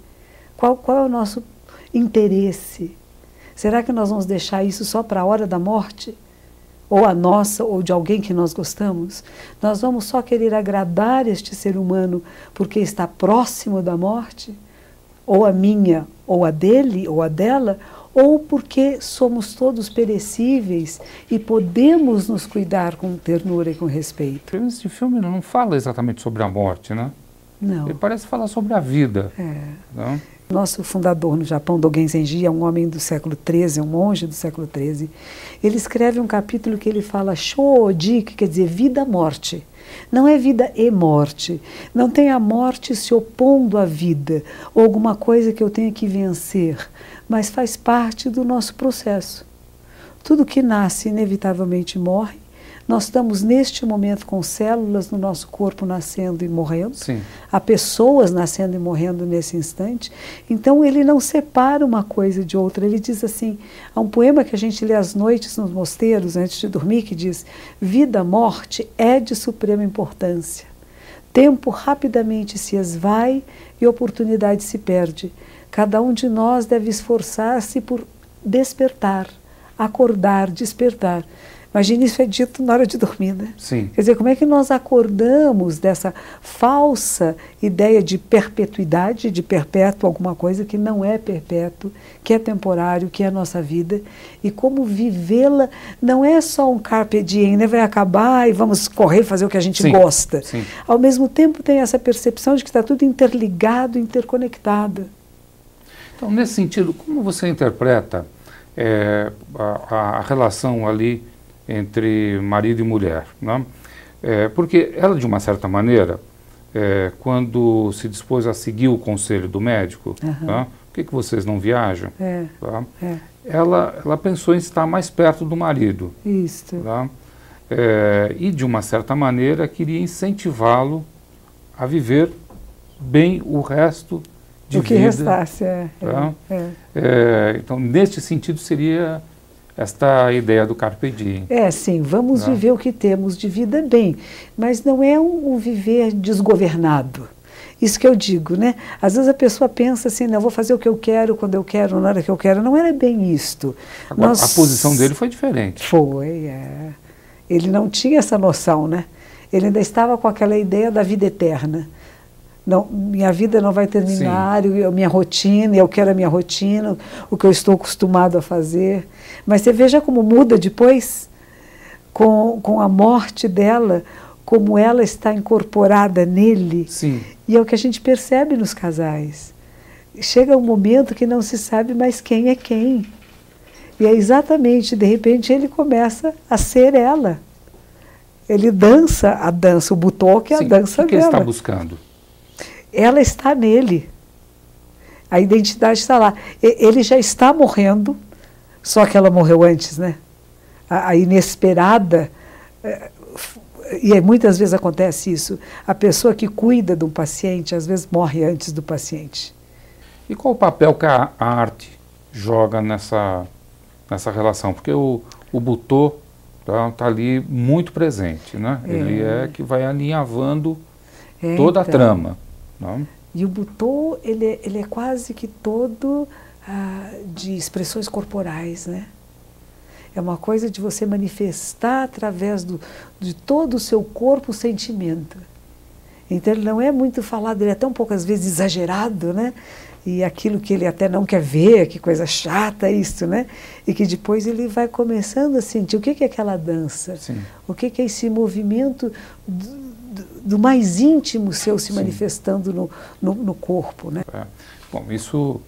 Qual é o nosso interesse? Será que nós vamos deixar isso só para a hora da morte? Ou a nossa, ou de alguém que nós gostamos? Nós vamos só querer agradar este ser humano porque está próximo da morte? Ou a minha, ou a dele, ou a dela? Ou porque somos todos perecíveis e podemos nos cuidar com ternura e com respeito? Esse filme não fala exatamente sobre a morte, né? Não. Ele parece falar sobre a vida. Não? Nosso fundador no Japão, Dogen Zenji, é um homem do século XIII, um monge do século XIII. Ele escreve um capítulo que ele fala Shōji, que quer dizer vida-morte. Não é vida e morte. Não tem a morte se opondo à vida, ou alguma coisa que eu tenha que vencer, mas faz parte do nosso processo. Tudo que nasce inevitavelmente morre. Nós estamos neste momento com células no nosso corpo nascendo e morrendo. Sim. Há pessoas nascendo e morrendo nesse instante. Então ele não separa uma coisa de outra. Ele diz assim, há um poema que a gente lê às noites nos mosteiros antes de dormir que diz: vida-morte é de suprema importância. Tempo rapidamente se esvai e oportunidade se perde. Cada um de nós deve esforçar-se por despertar, acordar, despertar. Imagina, isso é dito na hora de dormir, né? Sim. Quer dizer, como é que nós acordamos dessa falsa ideia de perpetuidade, de perpétuo, alguma coisa que não é perpétuo, que é temporário, que é a nossa vida, e como vivê-la não é só um carpe diem, né? Vai acabar e vamos correr fazer o que a gente gosta. Sim. Ao mesmo tempo tem essa percepção de que está tudo interligado, interconectado. Então, nesse sentido, como você interpreta a relação ali entre marido e mulher, né? Porque ela, de uma certa maneira, quando se dispôs a seguir o conselho do médico, né? Por que vocês não viajam? Tá? Ela pensou em estar mais perto do marido. Isso. Tá? E, de uma certa maneira, queria incentivá-lo a viver bem o resto de vida. O que restasse, Tá? Então, neste sentido, seria esta ideia do carpe diem. Sim, vamos viver o que temos de vida bem, mas não é um viver desgovernado. Isso que eu digo, né? Às vezes a pessoa pensa assim, não, eu vou fazer o que eu quero, quando eu quero, na hora que eu quero. Não era bem isto. Agora, a posição dele foi diferente. Foi, Ele não tinha essa noção, né? Ele ainda estava com aquela ideia da vida eterna. Não, minha vida não vai terminar, minha rotina, eu quero a minha rotina, o que eu estou acostumado a fazer. Mas você veja como muda depois, com a morte dela, como ela está incorporada nele. Sim. E é o que a gente percebe nos casais. Chega um momento que não se sabe mais quem é quem. E é exatamente, de repente, ele começa a ser ela. Ele dança a dança, o butô que é a dança dela. O que ele está buscando? Ela está nele. A identidade está lá. Ele já está morrendo, só que ela morreu antes, né? A inesperada, e muitas vezes acontece isso, a pessoa que cuida de um paciente, às vezes morre antes do paciente. E qual o papel que a arte joga nessa relação? Porque o butô está ali muito presente, né? Ele é que vai alinhavando toda a trama. Não? E o butô, ele é quase que todo de expressões corporais, né? É uma coisa de você manifestar através de todo o seu corpo o sentimento. Então ele não é muito falado, ele é tão poucas vezes exagerado, né? E aquilo que ele até não quer ver, que coisa chata isso, né? E que depois ele vai começando a sentir o que é aquela dança, Sim. o que é esse movimento do mais íntimo seu se manifestando no corpo, né? Bom, isso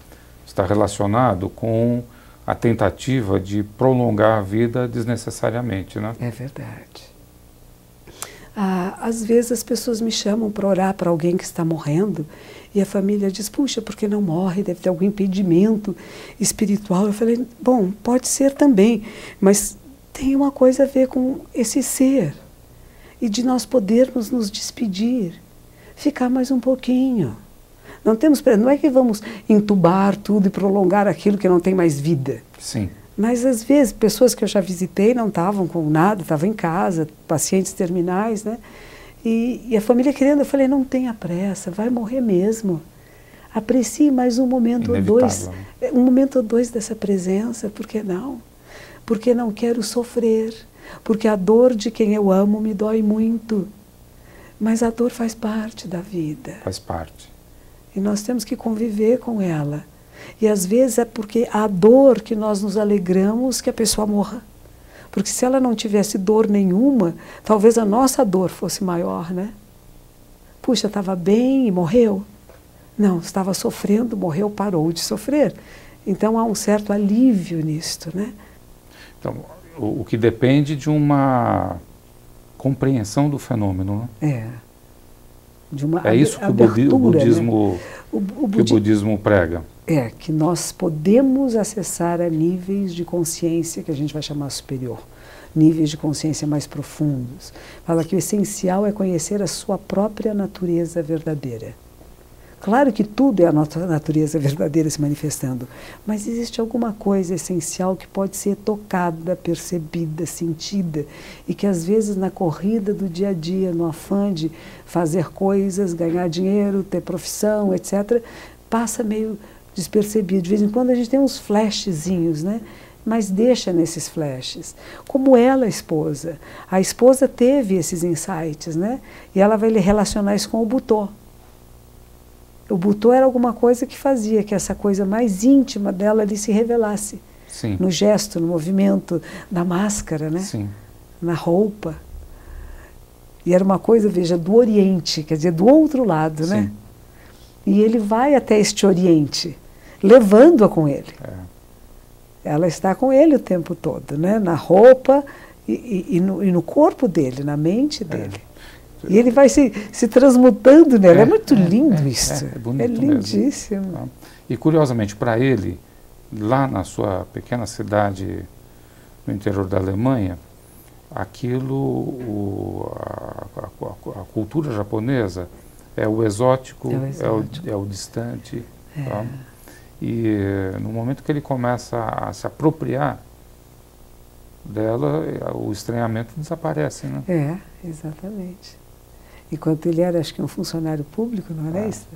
está relacionado com a tentativa de prolongar a vida desnecessariamente, né? É verdade. Às vezes as pessoas me chamam para orar para alguém que está morrendo e a família diz, puxa, por que não morre? Deve ter algum impedimento espiritual. Eu falei, bom, pode ser também, mas tem uma coisa a ver com esse ser e de nós podermos nos despedir ficar mais um pouquinho. Não é que vamos entubar tudo e prolongar aquilo que não tem mais vida. Sim. Mas, às vezes, pessoas que eu já visitei não estavam com nada, estavam em casa, pacientes terminais, né? E a família querendo, eu falei, não tenha pressa, vai morrer mesmo. Aprecie mais um momento ou dois. Um momento ou dois dessa presença, por que não? Porque não quero sofrer, porque a dor de quem eu amo me dói muito. Mas a dor faz parte da vida. Faz parte. E nós temos que conviver com ela. E às vezes é porque a dor que nós nos alegramos que a pessoa morra. Porque se ela não tivesse dor nenhuma, talvez a nossa dor fosse maior, né? Puxa, estava bem e morreu. Não, estava sofrendo, morreu, parou de sofrer. Então há um certo alívio nisto, né? Então, o que depende de uma compreensão do fenômeno, né? De uma é isso que abertura, o budismo, né? O budismo prega. É, que nós podemos acessar a níveis de consciência que a gente vai chamar superior, níveis de consciência mais profundos. Fala que o essencial é conhecer a sua própria natureza verdadeira. Claro que tudo é a nossa natureza verdadeira se manifestando, mas existe alguma coisa essencial que pode ser tocada, percebida, sentida, e que às vezes na corrida do dia a dia, no afã de fazer coisas, ganhar dinheiro, ter profissão, etc., passa meio despercebido. De vez em quando a gente tem uns flashzinhos, né? Mas deixa nesses flashes. Como ela, a esposa teve esses insights, né? E ela vai relacionar isso com o Butô. O Butô era alguma coisa que fazia que essa coisa mais íntima dela ali se revelasse. Sim. No gesto, no movimento, na máscara, né? Sim. Na roupa. E era uma coisa, veja, do Oriente, quer dizer, do outro lado, Sim. né? E ele vai até este Oriente, levando-a com ele. Ela está com ele o tempo todo, né? Na roupa e no corpo dele, na mente dele. E ele vai se transmutando nela. É muito lindo isso. É bonito, é lindíssimo. Mesmo. E curiosamente, para ele, lá na sua pequena cidade no interior da Alemanha, aquilo, a cultura japonesa é o exótico, é o distante. Tá? E no momento que ele começa a se apropriar dela, o estranhamento desaparece, né? Exatamente. Enquanto ele era, acho que um funcionário público, não era isso?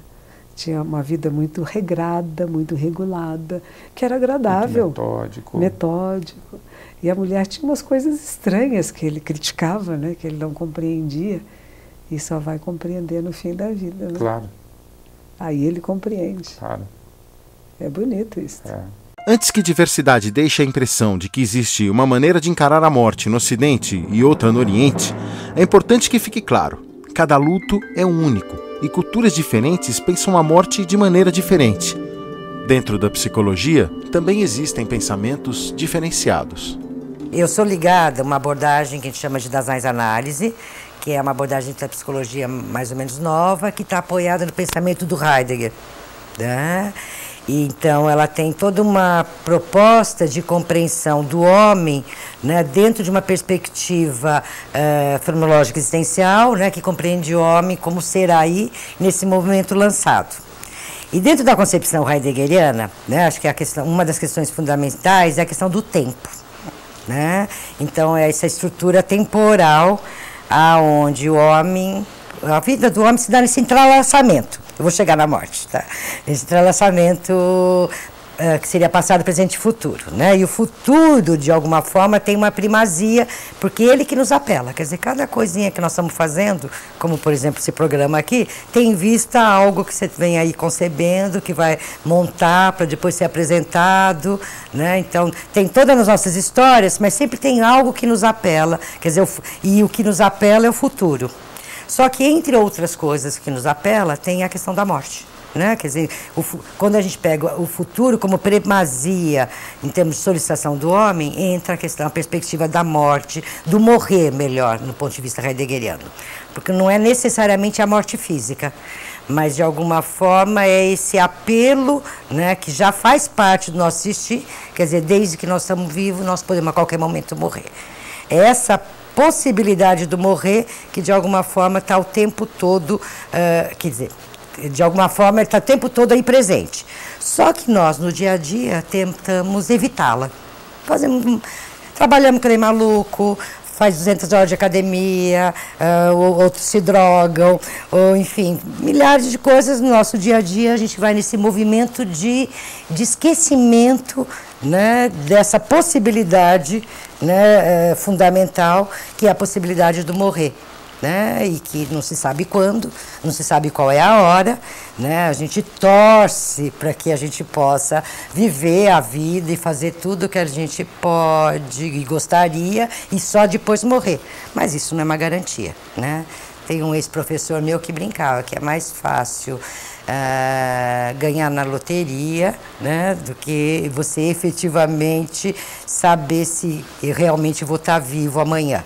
Tinha uma vida muito regrada, muito regulada, que era agradável. Muito metódico. E a mulher tinha umas coisas estranhas que ele criticava, né? Que ele não compreendia. E só vai compreender no fim da vida, né? Claro. Aí ele compreende. Claro. É bonito isso. Antes que diversidade deixe a impressão de que existe uma maneira de encarar a morte no Ocidente e outra no Oriente, é importante que fique claro: cada luto é único e culturas diferentes pensam a morte de maneira diferente. Dentro da psicologia, também existem pensamentos diferenciados. Eu sou ligada a uma abordagem que a gente chama de Daseins-Análise, que é uma abordagem da psicologia mais ou menos nova, que está apoiada no pensamento do Heidegger. Né? E, então, ela tem toda uma proposta de compreensão do homem, né, dentro de uma perspectiva fenomenológica existencial, né, que compreende o homem como ser aí nesse movimento lançado. E dentro da concepção heideggeriana, né, acho que uma das questões fundamentais é a questão do tempo. Né? Então, é essa estrutura temporal aonde o homem, a vida do homem se dá nesse entrelaçamento. Eu vou chegar na morte, tá? Esse entrelaçamento que seria passado, presente e futuro, né? E o futuro, de alguma forma, tem uma primazia, porque ele que nos apela. Quer dizer, cada coisinha que nós estamos fazendo, como, por exemplo, esse programa aqui, tem em vista algo que você vem aí concebendo, que vai montar para depois ser apresentado, né? Então, tem todas as nossas histórias, mas sempre tem algo que nos apela, quer dizer, e o que nos apela é o futuro. Só que, entre outras coisas que nos apela, tem a questão da morte. Né? Quer dizer, quando a gente pega o futuro como primazia em termos de solicitação do homem, entra a perspectiva da morte, do morrer melhor, no ponto de vista heideggeriano. Porque não é necessariamente a morte física, mas de alguma forma é esse apelo, né, que já faz parte do nosso existir, quer dizer, desde que nós estamos vivos, nós podemos a qualquer momento morrer. Essa possibilidade do morrer, que de alguma forma está o tempo todo, quer dizer, de alguma forma ele está o tempo todo aí presente. Só que nós, no dia a dia, tentamos evitá-la. Trabalhamos que nem maluco, faz 200 horas de academia, outros se drogam, ou, enfim, milhares de coisas no nosso dia a dia. A gente vai nesse movimento de esquecimento, né, dessa possibilidade, né, fundamental, que é a possibilidade do morrer. Né, e que não se sabe quando, não se sabe qual é a hora, né, a gente torce para que a gente possa viver a vida e fazer tudo que a gente pode e gostaria e só depois morrer, mas isso não é uma garantia, né? Tem um ex-professor meu que brincava que é mais fácil ganhar na loteria, né, do que você efetivamente saber se eu realmente vou estar vivo amanhã.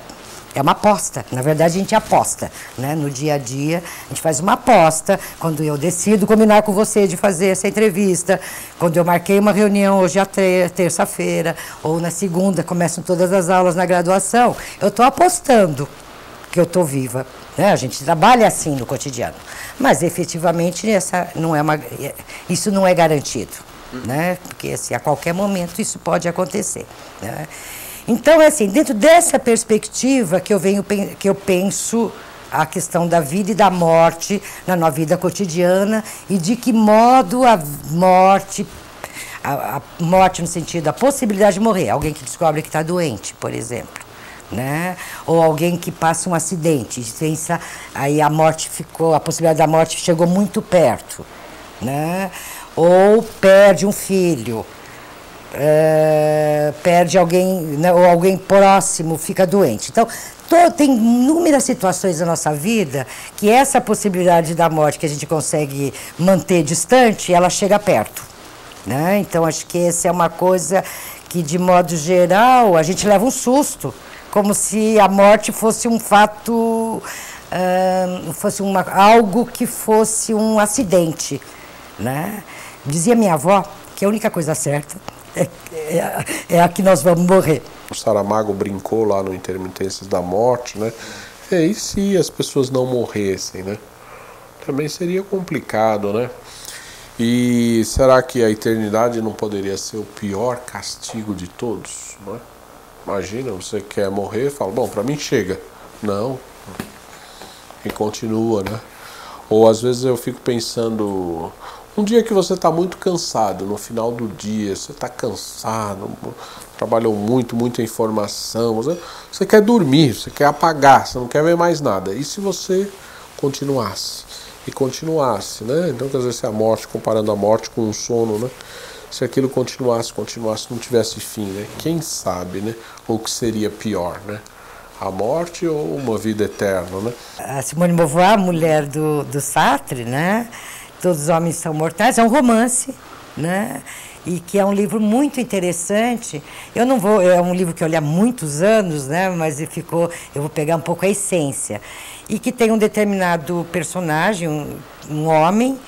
É uma aposta, na verdade a gente aposta, né? No dia a dia a gente faz uma aposta, quando eu decido combinar com você de fazer essa entrevista, quando eu marquei uma reunião hoje à terça-feira, ou na segunda começam todas as aulas na graduação, eu estou apostando que eu estou viva, né? A gente trabalha assim no cotidiano, mas efetivamente isso não é garantido, né? Porque assim, a qualquer momento isso pode acontecer, né? Então, é assim, dentro dessa perspectiva que eu penso a questão da vida e da morte na nossa vida cotidiana e de que modo a morte no sentido da possibilidade de morrer, alguém que descobre que está doente, por exemplo, né? Ou alguém que passa um acidente, aí a possibilidade da morte chegou muito perto, né? Ou perde um filho. Perde alguém, né, ou alguém próximo fica doente. Então, tem inúmeras situações da nossa vida que essa possibilidade da morte que a gente consegue manter distante, ela chega perto, né? Então, acho que essa é uma coisa que, de modo geral, a gente leva um susto, como se a morte fosse um fato, algo que fosse um acidente, né? Dizia minha avó que a única coisa certa é a que nós vamos morrer. O Saramago brincou lá no Intermitências da Morte, né? E se as pessoas não morressem, né? Também seria complicado, né? E será que a eternidade não poderia ser o pior castigo de todos, né? Imagina, você quer morrer, fala, bom, para mim chega. Não. E continua, né? Ou às vezes eu fico pensando, um dia que você está muito cansado, no final do dia, você está cansado, trabalhou muito, muita informação, você quer dormir, você quer apagar, você não quer ver mais nada. E se você continuasse? E continuasse, né? Então, quer dizer, se a morte, comparando a morte com o sono, né? Se aquilo continuasse, não tivesse fim, né? Quem sabe, né? O que seria pior, né? A morte ou uma vida eterna, né? A Simone de Beauvoir, a mulher do Sartre, né? Todos os homens são mortais, é um romance, né? E que é um livro muito interessante. É um livro que eu li há muitos anos, né? Mas eu vou pegar um pouco a essência. E que tem um determinado personagem, um homem,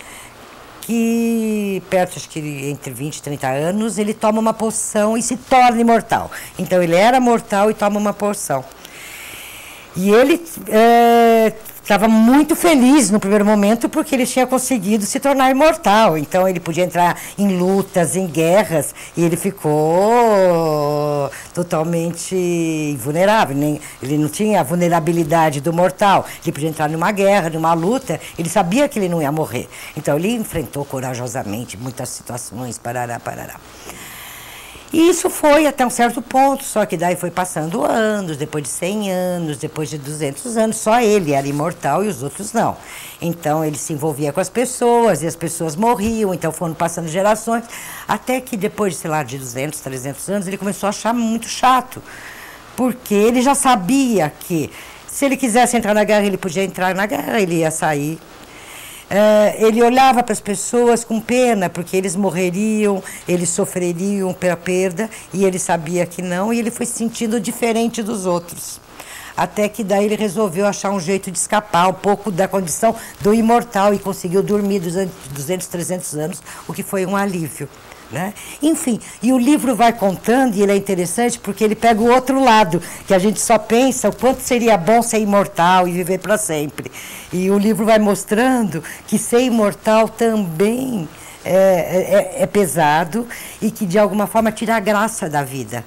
que acho que entre 20 e 30 anos, ele toma uma poção e se torna imortal. Então ele era mortal e toma uma poção. E ele estava muito feliz no primeiro momento porque ele tinha conseguido se tornar imortal. Então ele podia entrar em lutas, em guerras, e ele ficou totalmente vulnerável. Ele não tinha a vulnerabilidade do mortal. Ele podia entrar numa guerra, numa luta, ele sabia que ele não ia morrer. Então ele enfrentou corajosamente muitas situações, parará. E isso foi até um certo ponto, só que daí foi passando anos, depois de 100 anos, depois de 200 anos, só ele era imortal e os outros não. Então ele se envolvia com as pessoas e as pessoas morriam, então foram passando gerações, até que depois, sei lá, de 200, 300 anos, ele começou a achar muito chato, porque ele já sabia que se ele quisesse entrar na guerra, ele podia entrar na guerra, ele ia sair. Ele olhava para as pessoas com pena, porque eles morreriam, eles sofreriam pela perda, e ele sabia que não, e ele foi se sentindo diferente dos outros. Até que daí ele resolveu achar um jeito de escapar um pouco da condição do imortal e conseguiu dormir durante 200, 300 anos, o que foi um alívio, né? Enfim, e o livro vai contando, e ele é interessante porque ele pega o outro lado, que a gente só pensa o quanto seria bom ser imortal e viver para sempre. E o livro vai mostrando que ser imortal também é pesado e que de alguma forma tira a graça da vida.